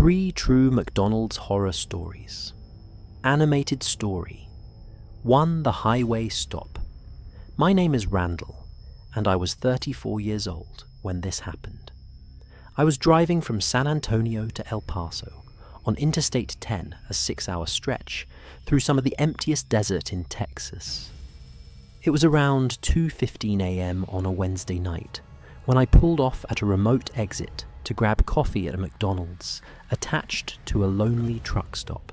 3 true McDonald's horror stories. Animated story. 1. The Highway Stop. My name is Randall, and I was 34 years old when this happened. I was driving from San Antonio to El Paso on Interstate 10, a 6-hour stretch, through some of the emptiest desert in Texas. It was around 2:15 a.m. on a Wednesday night when I pulled off at a remote exit to grab coffee at a McDonald's attached to a lonely truck stop.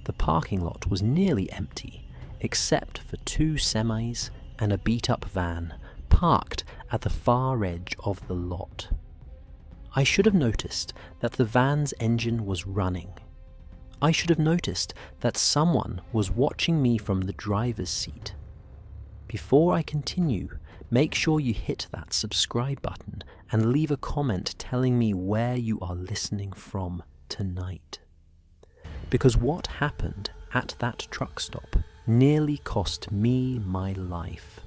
The parking lot was nearly empty, except for 2 semis and a beat-up van parked at the far edge of the lot. I should have noticed that the van's engine was running. I should have noticed that someone was watching me from the driver's seat. Before I continue, make sure you hit that subscribe button and leave a comment telling me where you are listening from tonight. Because what happened at that truck stop nearly cost me my life.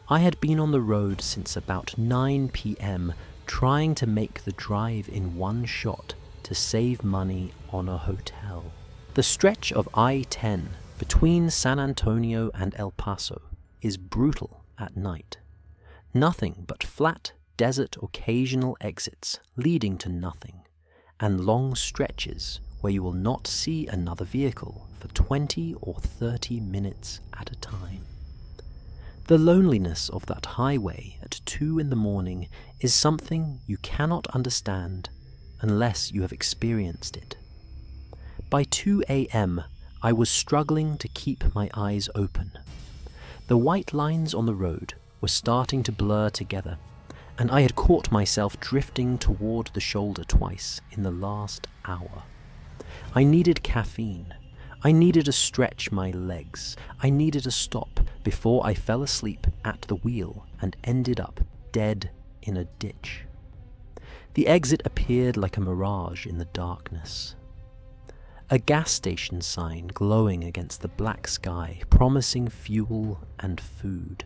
I had been on the road since about 9 p.m. trying to make the drive in one shot to save money on a hotel. The stretch of I-10 between San Antonio and El Paso is brutal at night. Nothing but flat desert occasional exits leading to nothing, and long stretches where you will not see another vehicle for 20 or 30 minutes at a time. The loneliness of that highway at 2 in the morning is something you cannot understand unless you have experienced it. By 2 a.m., I was struggling to keep my eyes open. The white lines on the road were starting to blur together, and I had caught myself drifting toward the shoulder twice in the last hour. I needed caffeine. I needed to stretch my legs. I needed a stop before I fell asleep at the wheel and ended up dead in a ditch. The exit appeared like a mirage in the darkness. A gas station sign glowing against the black sky, promising fuel and food.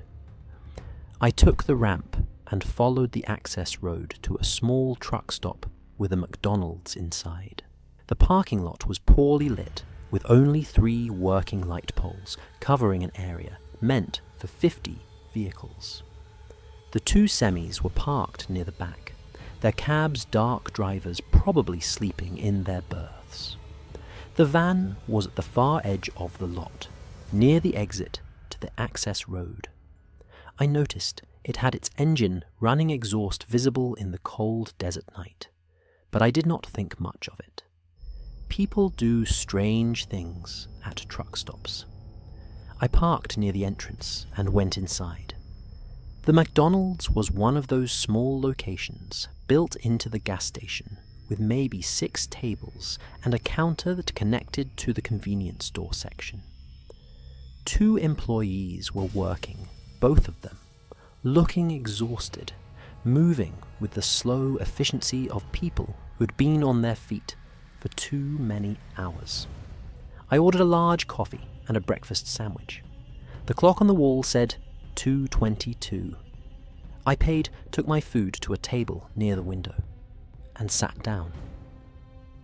I took the ramp and followed the access road to a small truck stop with a McDonald's inside. The parking lot was poorly lit, with only 3 working light poles covering an area meant for 50 vehicles. The 2 semis were parked near the back, their cab's dark drivers probably sleeping in their berths. The van was at the far edge of the lot, near the exit to the access road. I noticed it had its engine running exhaust visible in the cold desert night, but I did not think much of it. People do strange things at truck stops. I parked near the entrance and went inside. The McDonald's was one of those small locations built into the gas station with maybe 6 tables and a counter that connected to the convenience store section. 2 employees were working, both of them, looking exhausted, moving with the slow efficiency of people who had been on their feet for too many hours. I ordered a large coffee and a breakfast sandwich. The clock on the wall said 2:22. I paid, took my food to a table near the window, and sat down.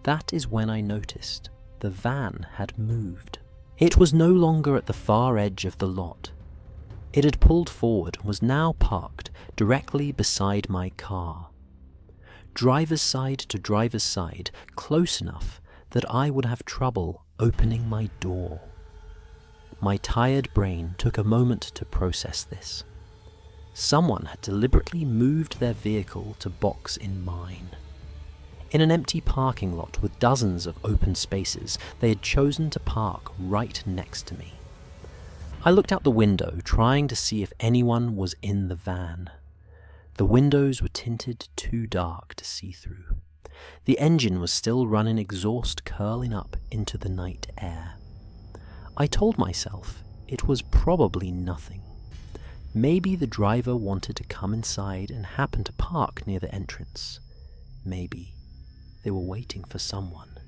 That is when I noticed the van had moved. It was no longer at the far edge of the lot. It had pulled forward and was now parked directly beside my car. Driver's side to driver's side, close enough that I would have trouble opening my door. My tired brain took a moment to process this. Someone had deliberately moved their vehicle to box in mine. In an empty parking lot with dozens of open spaces, they had chosen to park right next to me. I looked out the window, trying to see if anyone was in the van. The windows were tinted too dark to see through. The engine was still running exhaust curling up into the night air. I told myself it was probably nothing. Maybe the driver wanted to come inside and happened to park near the entrance. Maybe they were waiting for someone.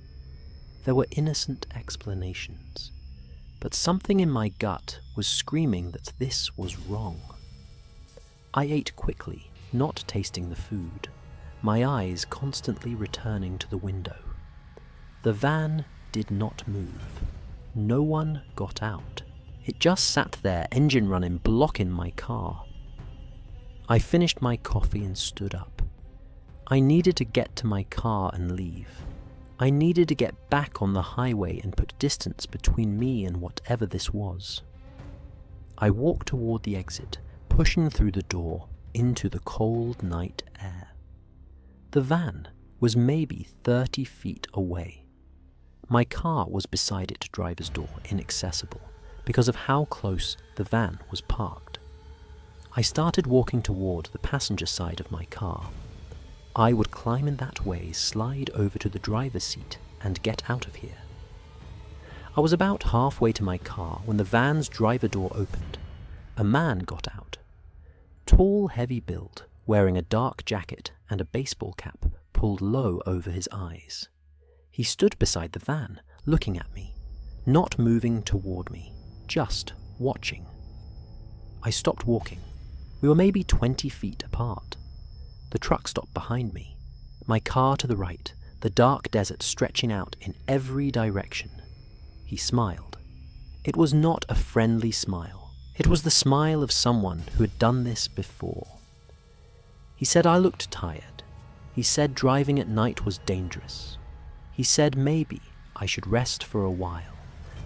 There were innocent explanations, but something in my gut was screaming that this was wrong. I ate quickly, not tasting the food, my eyes constantly returning to the window. The van did not move. No one got out. It just sat there, engine running, blocking my car. I finished my coffee and stood up. I needed to get to my car and leave. I needed to get back on the highway and put distance between me and whatever this was. I walked toward the exit, pushing through the door into the cold night air. The van was maybe 30 feet away. My car was beside its driver's door, inaccessible, because of how close the van was parked. I started walking toward the passenger side of my car. I would climb in that way, slide over to the driver's seat, and get out of here. I was about halfway to my car when the van's driver door opened. A man got out. Tall, heavy build, wearing a dark jacket and a baseball cap pulled low over his eyes. He stood beside the van, looking at me, not moving toward me, just watching. I stopped walking. We were maybe 20 feet apart. The truck stopped behind me, my car to the right, the dark desert stretching out in every direction. He smiled. It was not a friendly smile. It was the smile of someone who had done this before. He said I looked tired. He said driving at night was dangerous. He said maybe I should rest for a while,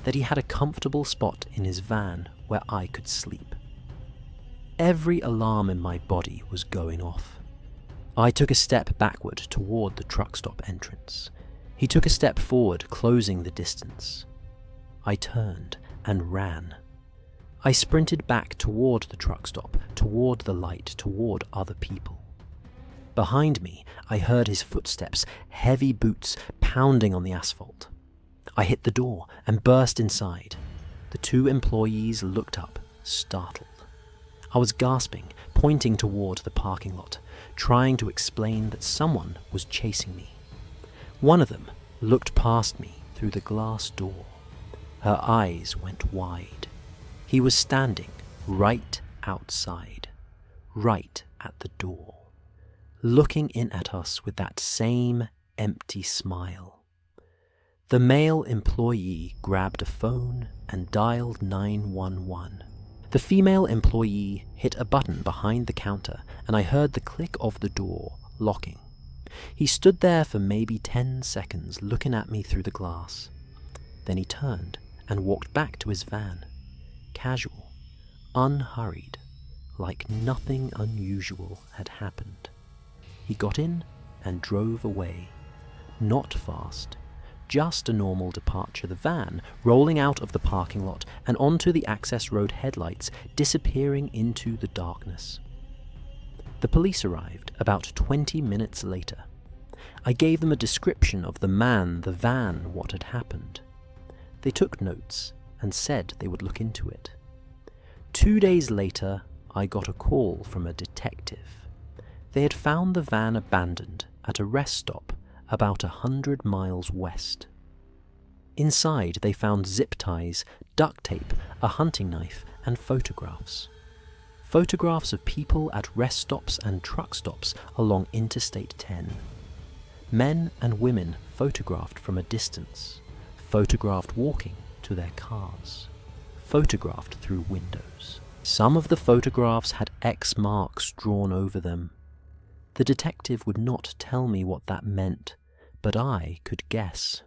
that he had a comfortable spot in his van where I could sleep. Every alarm in my body was going off. I took a step backward toward the truck stop entrance. He took a step forward, closing the distance. I turned and ran. I sprinted back toward the truck stop, toward the light, toward other people. Behind me, I heard his footsteps, heavy boots pounding on the asphalt. I hit the door and burst inside. The two employees looked up, startled. I was gasping, pointing toward the parking lot, trying to explain that someone was chasing me. One of them looked past me through the glass door. Her eyes went wide. He was standing right outside, right at the door, looking in at us with that same empty smile. The male employee grabbed a phone and dialed 911. The female employee hit a button behind the counter, and I heard the click of the door locking. He stood there for maybe 10 seconds, looking at me through the glass. Then he turned and walked back to his van, casual, unhurried, like nothing unusual had happened. He got in and drove away, not fast, just a normal departure. The van rolling out of the parking lot and onto the access road headlights, disappearing into the darkness. The police arrived about 20 minutes later. I gave them a description of the man, the van, what had happened. They took notes and said they would look into it. 2 days later, I got a call from a detective. They had found the van abandoned at a rest stop about 100 miles west. Inside, they found zip ties, duct tape, a hunting knife, and photographs. Photographs of people at rest stops and truck stops along Interstate 10. Men and women photographed from a distance, photographed walking to their cars, photographed through windows. Some of the photographs had X marks drawn over them. The detective would not tell me what that meant, but I could guess.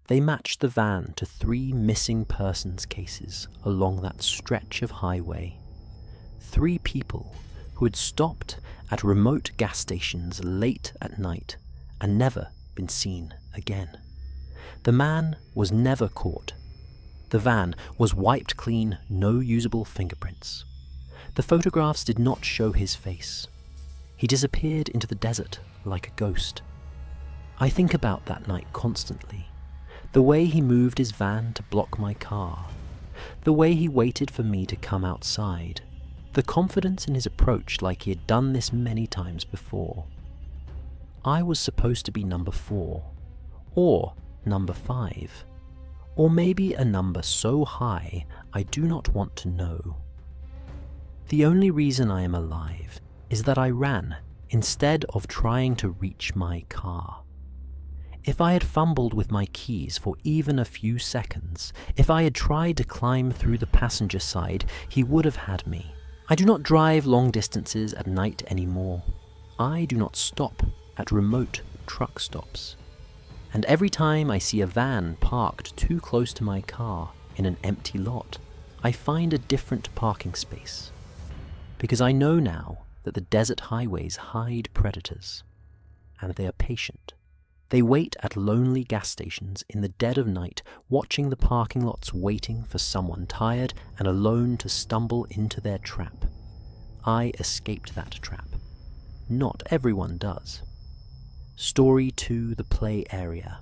They matched the van to 3 missing persons cases along that stretch of highway. 3 people who had stopped at remote gas stations late at night and never been seen again. The man was never caught. The van was wiped clean, no usable fingerprints. The photographs did not show his face. He disappeared into the desert like a ghost. I think about that night constantly. The way he moved his van to block my car. The way he waited for me to come outside. The confidence in his approach, like he had done this many times before. I was supposed to be number 4, or number 5, or maybe a number so high I do not want to know. The only reason I am alive is that I ran instead of trying to reach my car. If I had fumbled with my keys for even a few seconds, if I had tried to climb through the passenger side, he would have had me. I do not drive long distances at night anymore. I do not stop at remote truck stops. And every time I see a van parked too close to my car in an empty lot, I find a different parking space. Because I know now that the desert highways hide predators, and they are patient. They wait at lonely gas stations in the dead of night, watching the parking lots, waiting for someone tired and alone to stumble into their trap. I escaped that trap. Not everyone does. Story 2: The Play Area.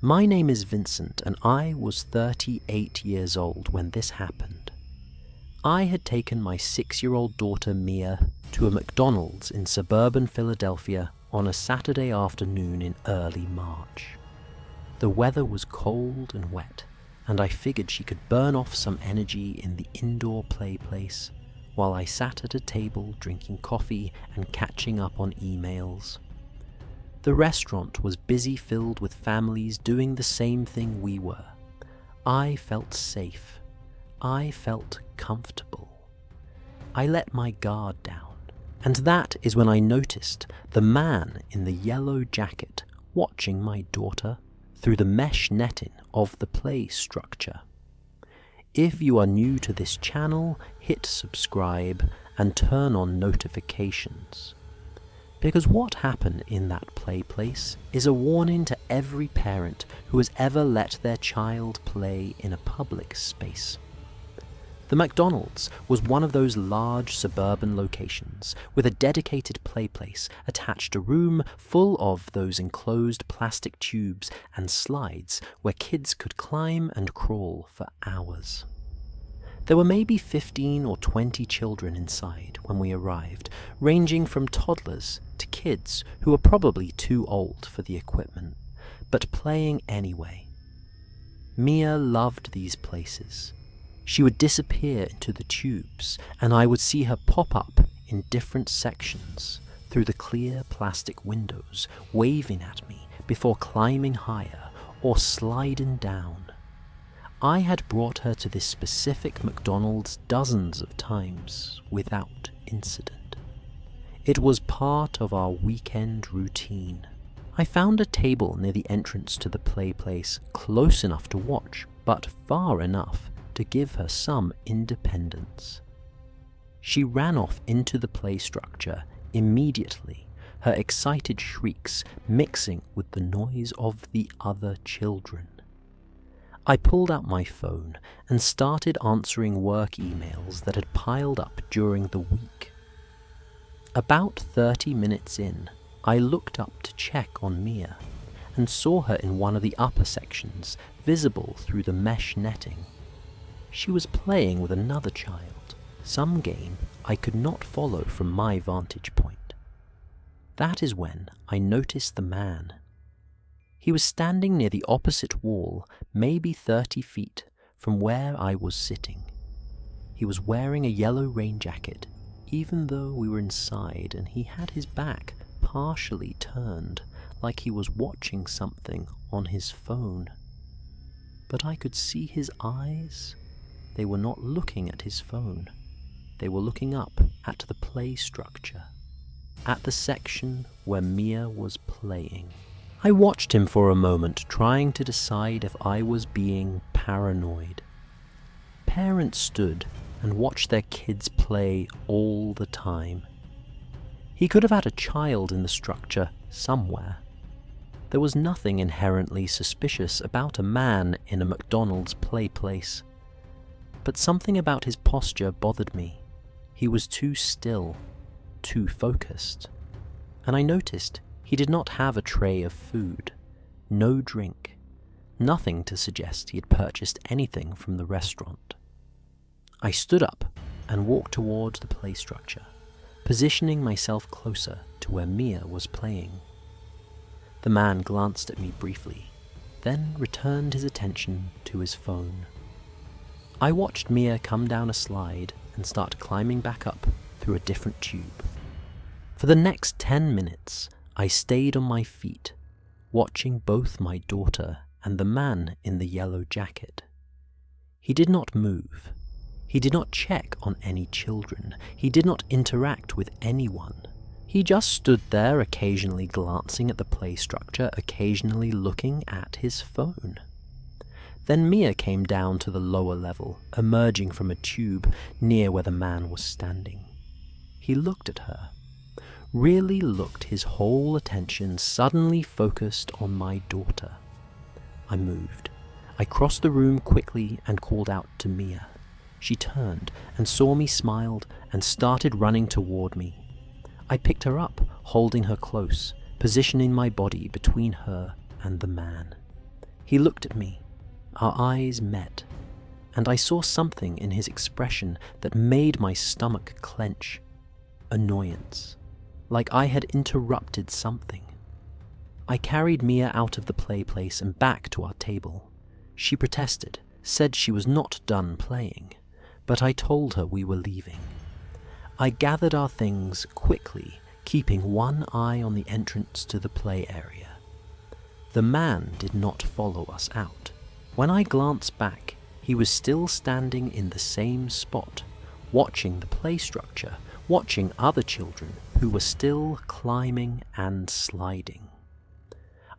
My name is Vincent, and I was 38 years old when this happened. I had taken my 6-year-old daughter Mia to a McDonald's in suburban Philadelphia on a Saturday afternoon in early March. The weather was cold and wet, and I figured she could burn off some energy in the indoor PlayPlace while I sat at a table drinking coffee and catching up on emails. The restaurant was busy, filled with families doing the same thing we were. I felt safe. I felt comfortable. I let my guard down. And that is when I noticed the man in the yellow jacket watching my daughter through the mesh netting of the play structure. If you are new to this channel, hit subscribe and turn on notifications. Because what happened in that play place is a warning to every parent who has ever let their child play in a public space. The McDonald's was one of those large suburban locations with a dedicated PlayPlace attached to a room full of those enclosed plastic tubes and slides where kids could climb and crawl for hours. There were maybe 15 or 20 children inside when we arrived, ranging from toddlers to kids who were probably too old for the equipment, but playing anyway. Mia loved these places. She would disappear into the tubes, and I would see her pop up in different sections through the clear plastic windows, waving at me before climbing higher or sliding down. I had brought her to this specific McDonald's dozens of times without incident. It was part of our weekend routine. I found a table near the entrance to the play place, close enough to watch, but far enough to give her some independence. She ran off into the play structure immediately, her excited shrieks mixing with the noise of the other children. I pulled out my phone and started answering work emails that had piled up during the week. About 30 minutes in, I looked up to check on Mia and saw her in one of the upper sections, visible through the mesh netting. She was playing with another child, some game I could not follow from my vantage point. That is when I noticed the man. He was standing near the opposite wall, maybe 30 feet from where I was sitting. He was wearing a yellow rain jacket, even though we were inside, and he had his back partially turned, like he was watching something on his phone. But I could see his eyes. They were not looking at his phone. They were looking up at the play structure, at the section where Mia was playing. I watched him for a moment, trying to decide if I was being paranoid. Parents stood and watched their kids play all the time. He could have had a child in the structure somewhere. There was nothing inherently suspicious about a man in a McDonald's play place. But something about his posture bothered me. He was too still, too focused. And I noticed he did not have a tray of food, no drink, nothing to suggest he had purchased anything from the restaurant. I stood up and walked toward the play structure, positioning myself closer to where Mia was playing. The man glanced at me briefly, then returned his attention to his phone. I watched Mia come down a slide and start climbing back up through a different tube. For the next 10 minutes, I stayed on my feet, watching both my daughter and the man in the yellow jacket. He did not move. He did not check on any children. He did not interact with anyone. He just stood there, occasionally glancing at the play structure, occasionally looking at his phone. Then Mia came down to the lower level, emerging from a tube near where the man was standing. He looked at her, really looked, his whole attention suddenly focused on my daughter. I moved. I crossed the room quickly and called out to Mia. She turned and saw me, smiled, and started running toward me. I picked her up, holding her close, positioning my body between her and the man. He looked at me. Our eyes met, and I saw something in his expression that made my stomach clench. Annoyance, like I had interrupted something. I carried Mia out of the PlayPlace and back to our table. She protested, said she was not done playing, but I told her we were leaving. I gathered our things quickly, keeping one eye on the entrance to the play area. The man did not follow us out. When I glanced back, he was still standing in the same spot, watching the play structure, watching other children who were still climbing and sliding.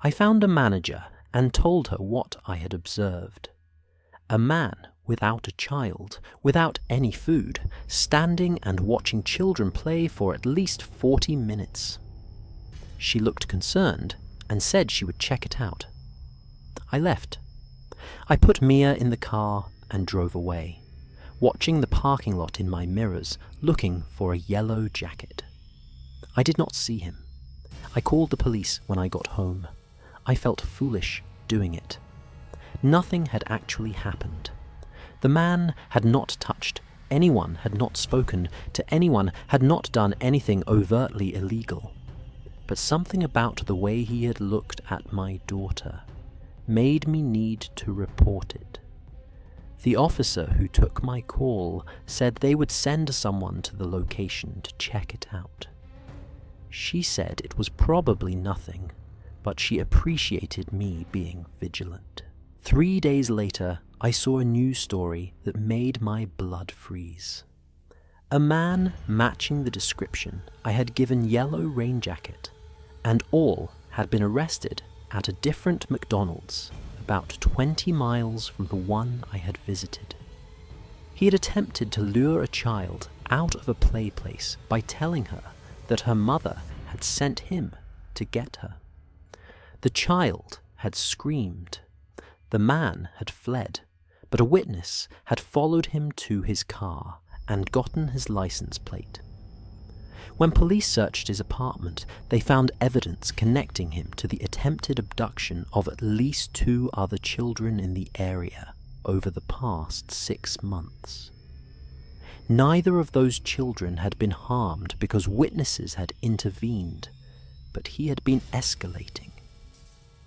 I found a manager and told her what I had observed. A man without a child, without any food, standing and watching children play for at least 40 minutes. She looked concerned and said she would check it out. I left. I put Mia in the car and drove away, watching the parking lot in my mirrors, looking for a yellow jacket. I did not see him. I called the police when I got home. I felt foolish doing it. Nothing had actually happened. The man had not touched, anyone had not spoken to anyone, had not done anything overtly illegal. But something about the way he had looked at my daughter made me need to report it. The officer who took my call said they would send someone to the location to check it out. She said it was probably nothing, but she appreciated me being vigilant. 3 days later, I saw a news story that made my blood freeze. A man matching the description I had given yellow rain jacket, and all had been arrested at a different McDonald's about 20 miles from the one I had visited. He had attempted to lure a child out of a play place by telling her that her mother had sent him to get her. The child had screamed. The man had fled, but a witness had followed him to his car and gotten his license plate. When police searched his apartment, they found evidence connecting him to the attempted abduction of at least 2 other children in the area over the past 6 months. Neither of those children had been harmed because witnesses had intervened, but he had been escalating,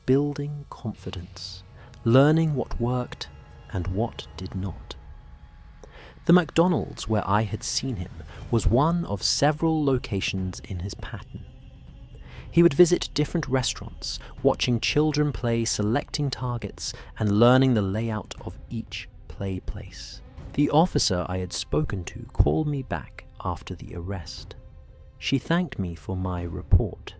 building confidence, learning what worked and what did not. The McDonald's where I had seen him was one of several locations in his pattern. He would visit different restaurants, watching children play, selecting targets, and learning the layout of each play place. The officer I had spoken to called me back after the arrest. She thanked me for my report.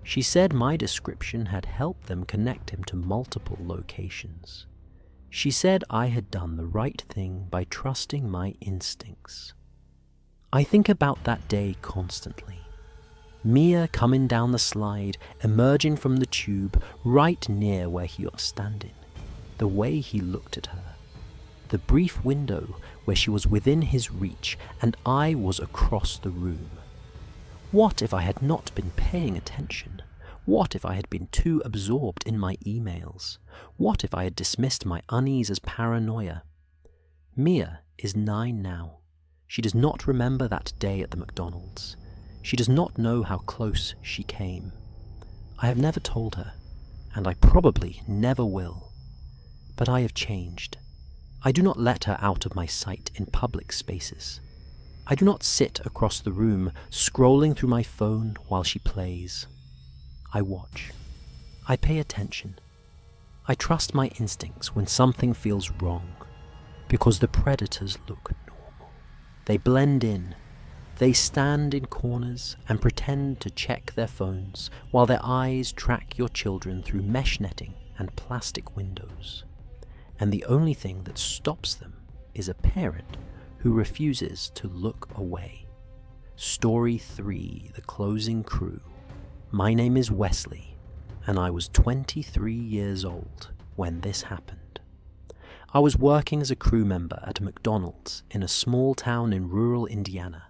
She said my description had helped them connect him to multiple locations. She said I had done the right thing by trusting my instincts. I think about that day constantly. Mia coming down the slide, emerging from the tube right near where he was standing. The way he looked at her. The brief window where she was within his reach and I was across the room. What if I had not been paying attention? What if I had been too absorbed in my emails? What if I had dismissed my unease as paranoia? Mia is 9 now. She does not remember that day at the McDonald's. She does not know how close she came. I have never told her, and I probably never will. But I have changed. I do not let her out of my sight in public spaces. I do not sit across the room scrolling through my phone while she plays. I watch. I pay attention. I trust my instincts when something feels wrong, because the predators look normal. They blend in. They stand in corners and pretend to check their phones while their eyes track your children through mesh netting and plastic windows. And the only thing that stops them is a parent who refuses to look away. Story 3, The Closing Crew. My name is Wesley, and I was 23 years old when this happened. I was working as a crew member at a McDonald's in a small town in rural Indiana,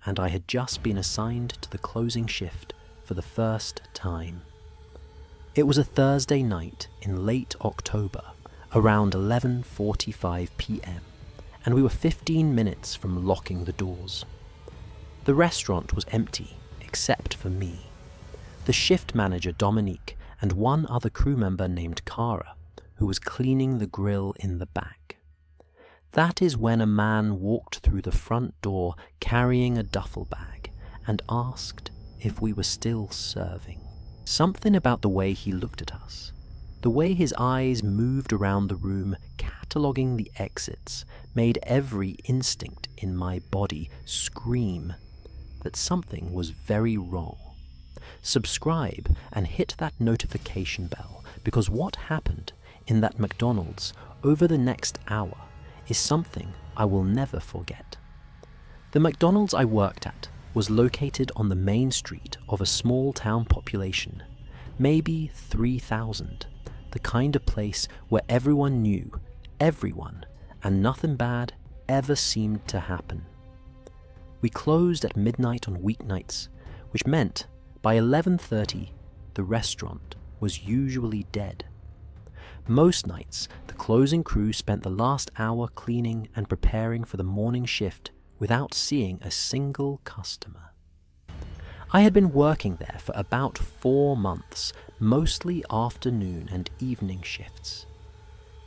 and I had just been assigned to the closing shift for the first time. It was a Thursday night in late October, around 11:45 p.m., and we were 15 minutes from locking the doors. The restaurant was empty, except for me, the shift manager Dominique, and one other crew member named Cara, who was cleaning the grill in the back. That is when a man walked through the front door carrying a duffel bag and asked if we were still serving. Something about the way he looked at us, the way his eyes moved around the room, cataloguing the exits, made every instinct in my body scream that something was very wrong. Subscribe and hit that notification bell, because what happened in that McDonald's over the next hour is something I will never forget. The McDonald's I worked at was located on the main street of a small town population, maybe 3,000, the kind of place where everyone knew everyone and nothing bad ever seemed to happen. We closed at midnight on weeknights, which meant by 11:30 the restaurant was usually dead. Most nights, the closing crew spent the last hour cleaning and preparing for the morning shift without seeing a single customer. I had been working there for about 4 months, mostly afternoon and evening shifts.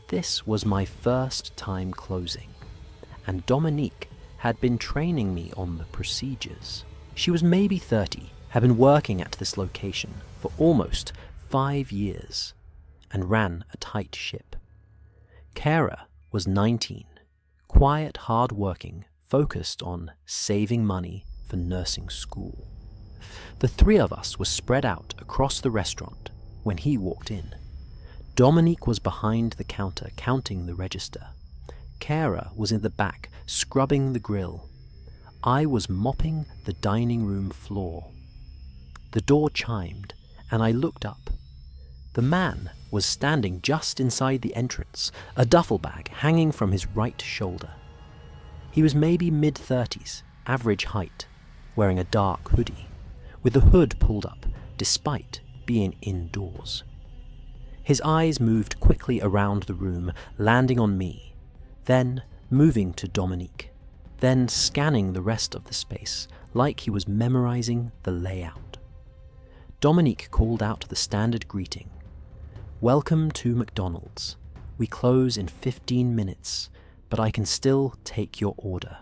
This was my first time closing, and Dominique had been training me on the procedures. She was maybe 30, had been working at this location for almost 5 years, and ran a tight ship. Cara was 19, quiet, hard-working, focused on saving money for nursing school. The three of us were spread out across the restaurant when he walked in. Dominique was behind the counter counting the register. Cara was in the back scrubbing the grill. I was mopping the dining room floor. The door chimed, and I looked up. The man was standing just inside the entrance, a duffel bag hanging from his right shoulder. He was maybe mid-30s, average height, wearing a dark hoodie, with the hood pulled up, despite being indoors. His eyes moved quickly around the room, landing on me, then moving to Dominique, then scanning the rest of the space, like he was memorizing the layout. Dominique called out the standard greeting. "Welcome to McDonald's. We close in 15 minutes, but I can still take your order."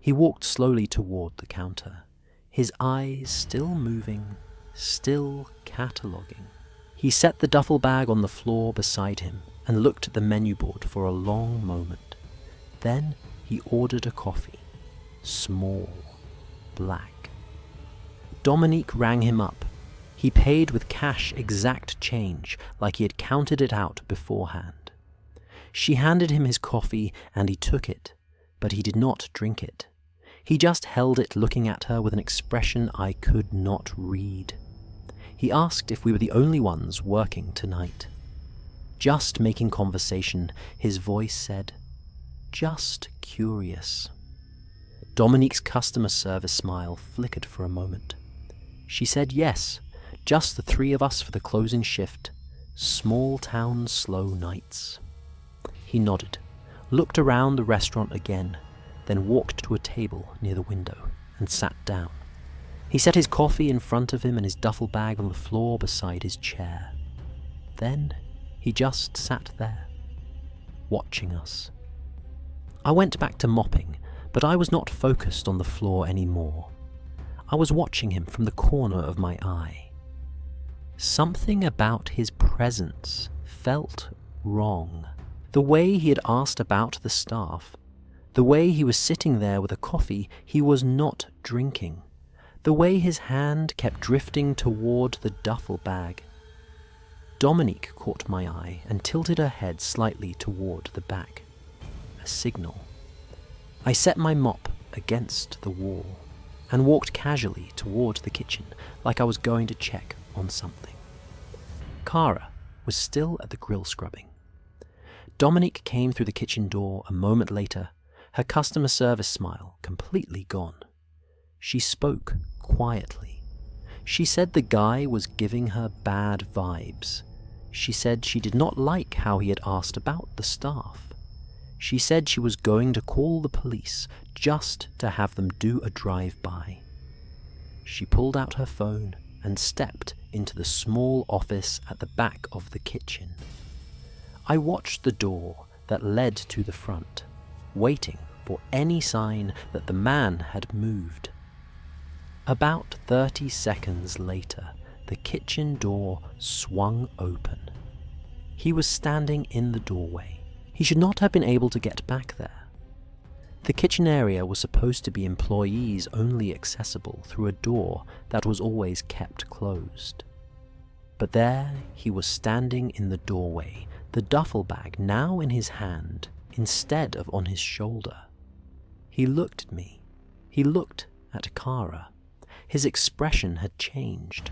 He walked slowly toward the counter, his eyes still moving, still cataloguing. He set the duffel bag on the floor beside him and looked at the menu board for a long moment. Then he ordered a coffee, small, black. Dominique rang him up. He paid with cash exact change, like he had counted it out beforehand. She handed him his coffee and he took it, but he did not drink it. He just held it, looking at her with an expression I could not read. He asked if we were the only ones working tonight. Just making conversation, his voice said, "Just curious." Dominique's customer service smile flickered for a moment. She said yes, just the three of us for the closing shift. Small town, slow nights. He nodded, looked around the restaurant again, then walked to a table near the window and sat down. He set his coffee in front of him and his duffel bag on the floor beside his chair. Then he just sat there, watching us. I went back to mopping, But I was not focused on the floor anymore. I was watching him from the corner of my eye. Something about his presence felt wrong. The way he had asked about the staff, the way he was sitting there with a coffee he was not drinking, the way his hand kept drifting toward the duffel bag. Dominique caught my eye and tilted her head slightly toward the back. A signal. I set my mop against the wall and walked casually toward the kitchen like I was going to check on something. Cara was still at the grill scrubbing. Dominique came through the kitchen door a moment later, her customer service smile completely gone. She spoke quietly. She said the guy was giving her bad vibes. She said she did not like how he had asked about the staff. She said she was going to call the police just to have them do a drive-by. She pulled out her phone and stepped into the small office at the back of the kitchen. I watched the door that led to the front, waiting for any sign that the man had moved. About 30 seconds later, the kitchen door swung open. He was standing in the doorway. He should not have been able to get back there. The kitchen area was supposed to be employees only accessible through a door that was always kept closed. But there he was standing in the doorway, the duffel bag now in his hand instead of on his shoulder. He looked at me. He looked at Cara. His expression had changed.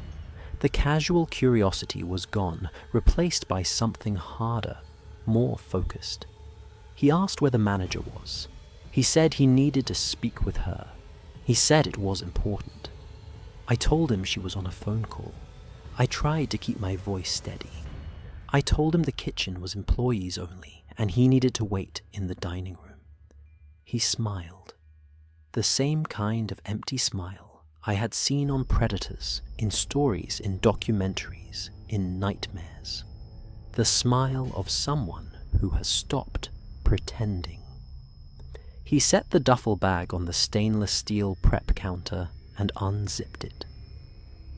The casual curiosity was gone, replaced by something harder, more focused. He asked where the manager was. He said he needed to speak with her. He said it was important. I told him she was on a phone call. I tried to keep my voice steady. I told him the kitchen was employees only, and he needed to wait in the dining room. He smiled. The same kind of empty smile I had seen on predators, in stories, in documentaries, in nightmares. The smile of someone who has stopped pretending. He set the duffel bag on the stainless steel prep counter and unzipped it.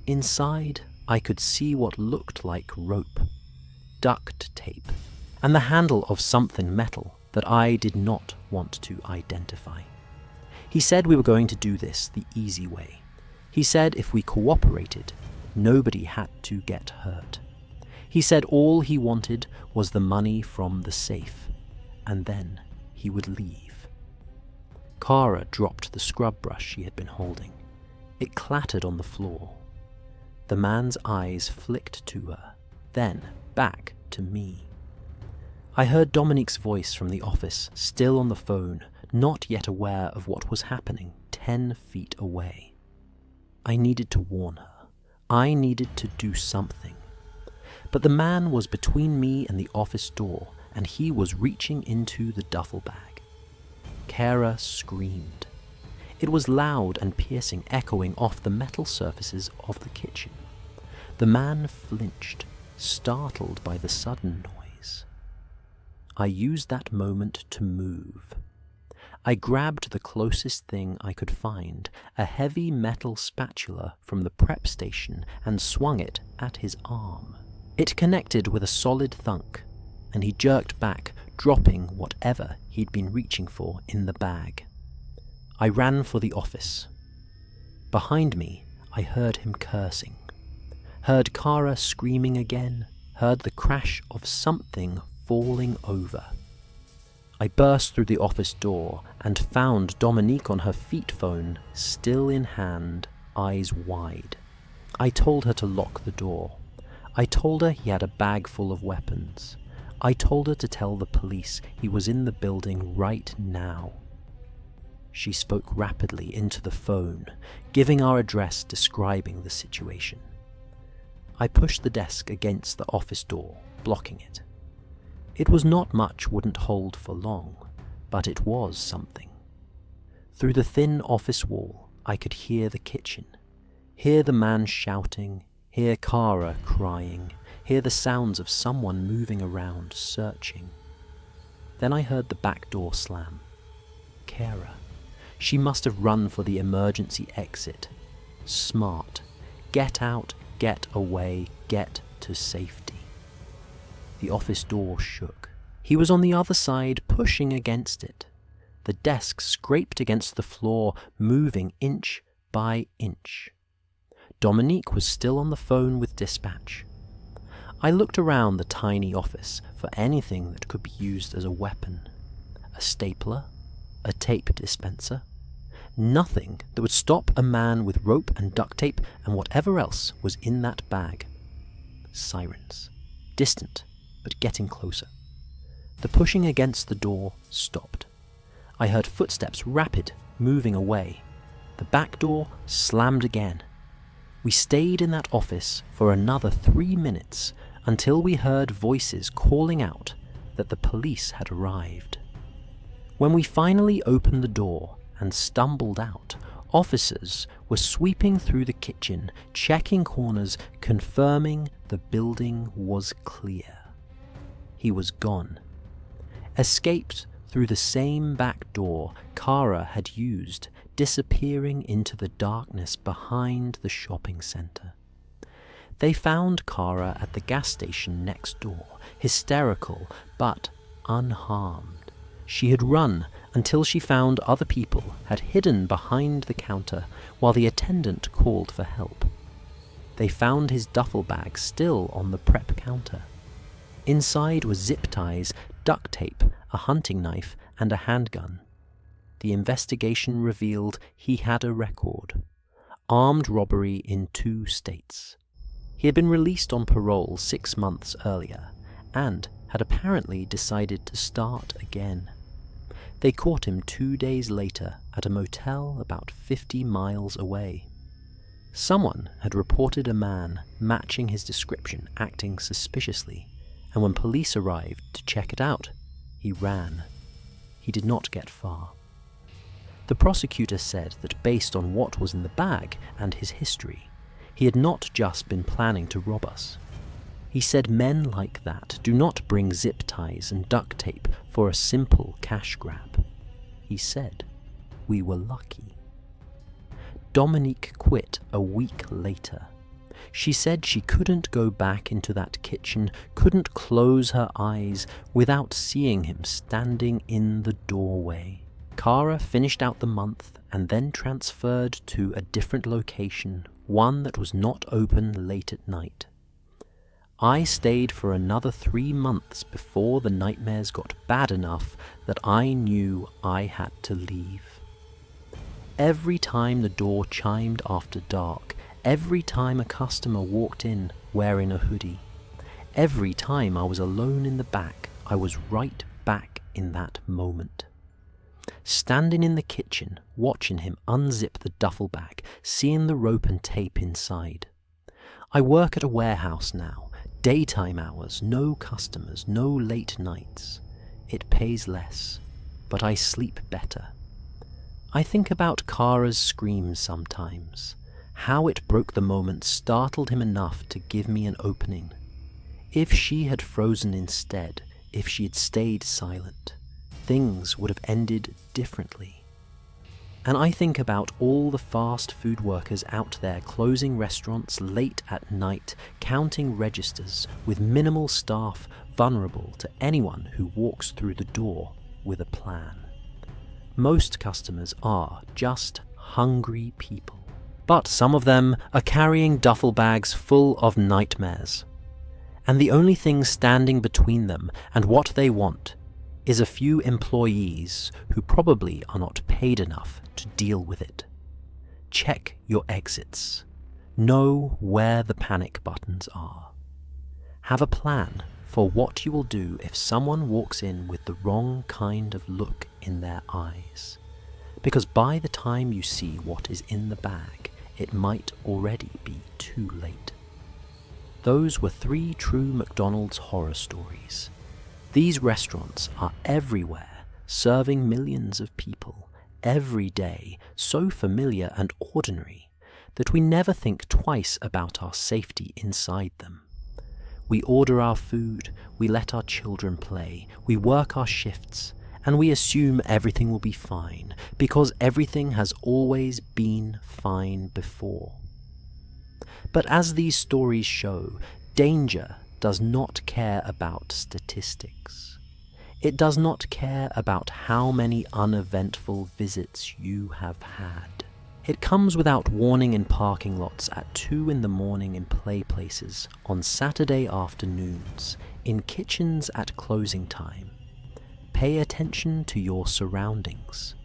Inside, I could see what looked like rope, duct tape, and the handle of something metal that I did not want to identify. He said we were going to do this the easy way. He said if we cooperated, nobody had to get hurt. He said all he wanted was the money from the safe, and then he would leave. Cara dropped the scrub brush she had been holding. It clattered on the floor. The man's eyes flicked to her, then back to me. I heard Dominique's voice from the office, still on the phone, not yet aware of what was happening 10 feet away. I needed to warn her. I needed to do something. But the man was between me and the office door, and he was reaching into the duffel bag. Cara screamed. It was loud and piercing, echoing off the metal surfaces of the kitchen. The man flinched, startled by the sudden noise. I used that moment to move. I grabbed the closest thing I could find, a heavy metal spatula from the prep station, and swung it at his arm. It connected with a solid thunk, and he jerked back, dropping whatever he'd been reaching for in the bag. I ran for the office. Behind me, I heard him cursing, heard Cara screaming again, heard the crash of something falling over. I burst through the office door and found Dominique on her feet phone, still in hand, eyes wide. I told her to lock the door. I told her he had a bag full of weapons. I told her to tell the police he was in the building right now. She spoke rapidly into the phone, giving our address, describing the situation. I pushed the desk against the office door, blocking it. It was not much wouldn't hold for long, but it was something. Through the thin office wall, I could hear the kitchen, hear the man shouting, hear Cara crying, hear the sounds of someone moving around, searching. Then I heard the back door slam. Cara. She must have run for the emergency exit. Smart. Get out, get away, get to safety. The office door shook. He was on the other side, pushing against it. The desk scraped against the floor, moving inch by inch. Dominique was still on the phone with dispatch. I looked around the tiny office for anything that could be used as a weapon. A stapler? A tape dispenser? Nothing that would stop a man with rope and duct tape and whatever else was in that bag. Sirens. Distant, but getting closer. The pushing against the door stopped. I heard footsteps rapid, moving away. The back door slammed again. We stayed in that office for another 3 minutes until we heard voices calling out that the police had arrived. When we finally opened the door and stumbled out, officers were sweeping through the kitchen, checking corners, confirming the building was clear. He was gone. Escaped through the same back door Kara had used, disappearing into the darkness behind the shopping centre. They found Kara at the gas station next door, hysterical but unharmed. She had run until she found other people had hidden behind the counter while the attendant called for help. They found his duffel bag still on the prep counter. Inside were zip ties, duct tape, a hunting knife, and a handgun. The investigation revealed he had a record. Armed robbery in 2 states. He had been released on parole 6 months earlier, and had apparently decided to start again. They caught him 2 days later at a motel about 50 miles away. Someone had reported a man matching his description acting suspiciously, and when police arrived to check it out, he ran. He did not get far. The prosecutor said that based on what was in the bag and his history, he had not just been planning to rob us. He said men like that do not bring zip ties and duct tape for a simple cash grab. He said we were lucky. Dominique quit a week later. She said she couldn't go back into that kitchen, couldn't close her eyes without seeing him standing in the doorway. Kara finished out the month and then transferred to a different location, one that was not open late at night. I stayed for another 3 months before the nightmares got bad enough that I knew I had to leave. Every time the door chimed after dark, every time a customer walked in wearing a hoodie, every time I was alone in the back, I was right back in that moment. Standing in the kitchen, watching him unzip the duffel bag, seeing the rope and tape inside. I work at a warehouse now, daytime hours, no customers, no late nights. It pays less, but I sleep better. I think about Kara's screams sometimes, how it broke the moment startled him enough to give me an opening. If she had frozen instead, if she had stayed silent, things would have ended differently. And I think about all the fast food workers out there closing restaurants late at night, counting registers with minimal staff, vulnerable to anyone who walks through the door with a plan. Most customers are just hungry people, but some of them are carrying duffel bags full of nightmares. And the only thing standing between them and what they want is a few employees who probably are not paid enough to deal with it. Check your exits. Know where the panic buttons are. Have a plan for what you will do if someone walks in with the wrong kind of look in their eyes. Because by the time you see what is in the bag, it might already be too late. Those were 3 true McDonald's horror stories. These restaurants are everywhere, serving millions of people, every day, so familiar and ordinary that we never think twice about our safety inside them. We order our food, we let our children play, we work our shifts, and we assume everything will be fine because everything has always been fine before. But as these stories show, danger does not care about statistics. It does not care about how many uneventful visits you have had. It comes without warning in parking lots at 2 in the morning in PlayPlaces on Saturday afternoons, in kitchens at closing time. Pay attention to your surroundings.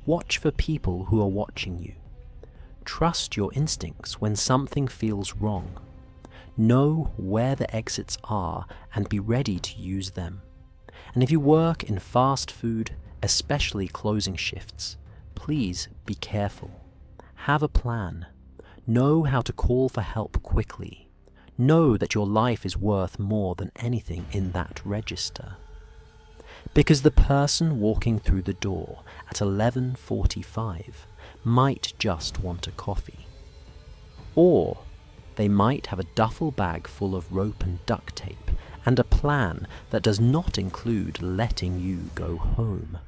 Watch for people who are watching you. Trust your instincts when something feels wrong. Know where the exits are and be ready to use them. And if you work in fast food, especially closing shifts, please be careful. Have a plan. Know how to call for help quickly. Know that your life is worth more than anything in that register. Because the person walking through the door at 11:45 might just want a coffee. Or they might have a duffel bag full of rope and duct tape and a plan that does not include letting you go home.